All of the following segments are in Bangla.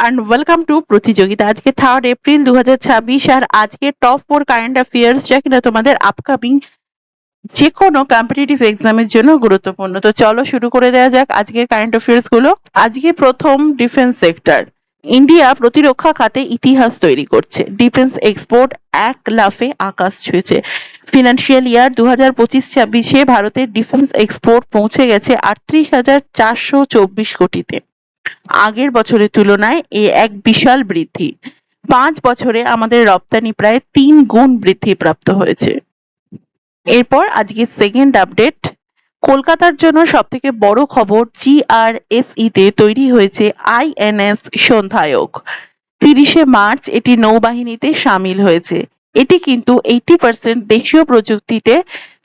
এভরিওয়ান, ওয়েলকাম টু প্রতিযোগিতা। আজকে 3rd এপ্রিল 2026 আর আজকে টপ 4 কারেন্ট অ্যাফেয়ার্স যা কিনা তোমাদের আপকামিং যে কোনো কম্পিটিটিভ এক্সামের জন্য গুরুত্বপূর্ণ। তো চলো শুরু করে দেওয়া যাক আজকের কারেন্ট অ্যাফেয়ার্স গুলো। আজকে প্রথম ডিফেন্স সেক্টর। ইন্ডিয়া প্রতিরক্ষা খাতে ইতিহাস তৈরি করছে। ডিফেন্স এক্সপোর্ট এক লাফে আকাশ ছুঁয়েছে। ফিনান্সিয়াল ইয়ার 2025-26 ভারতের ডিফেন্স এক্সপোর্ট পৌঁছে গেছে 38,424 কোটিতে। আগের বছরের তুলনায় এ এক বিশাল বৃদ্ধি। 5 বছরে আমাদের রপ্তানি প্রায় 3 গুণ বৃদ্ধি প্রাপ্ত হয়েছে। এরপর আজকে সেকেন্ড আপডেট। কলকাতার জন্য সবথেকে বড় খবর, জিআরএসই তে তৈরি হয়েছে আইএনএস সন্ধ্যায়ক। 30শে মার্চ এটি নৌবাহিনীতে সামিল হয়েছে। এটি কিন্তু 80% দেশীয় প্রযুক্তিতে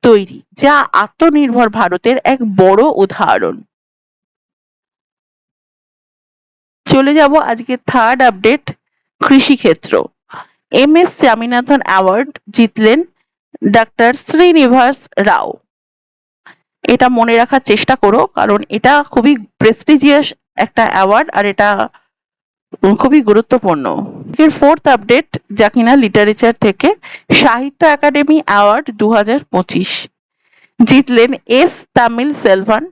তৈরি, যা আত্মনির্ভর ভারতের এক বড় উদাহরণ। চলে যাব আজকে থার্ড আপডেট, কৃষিক্ষেত্র। এম.এস. স্বামীনাথন অ্যাওয়ার্ড জিতলেন ডাক্তার শ্রীনিবাস রাও। এটা মনে রাখার চেষ্টা করো, কারণ এটা খুবই প্রেস্টিজিয়াস একটা অ্যাওয়ার্ড আর এটা খুবই গুরুত্বপূর্ণ। এর ফোর্থ আপডেট, যা কিনা লিটারেচার থেকে, সাহিত্য একাডেমি অ্যাওয়ার্ড 2025 জিতলেন এস তামিল সেলভান।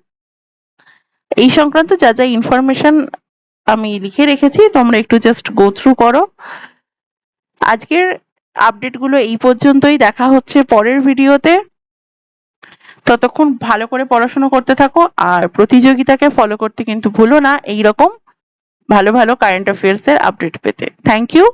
এই সংক্রান্ত যা যা ইনফরমেশন আমি লিখে রেখেছি, তোমরা একটু জাস্ট গো থ্রু করো। আজকের আপডেট গুলো এই পর্যন্তই। দেখা হচ্ছে পরের ভিডিওতে। ততক্ষণ ভালো করে পড়াশোনা করতে থাকো আর প্রতিযোগিতাকে ফলো করতে কিন্তু ভুলো না এইরকম ভালো ভালো কারেন্ট অ্যাফেয়ার্স এর আপডেট পেতে। Thank you.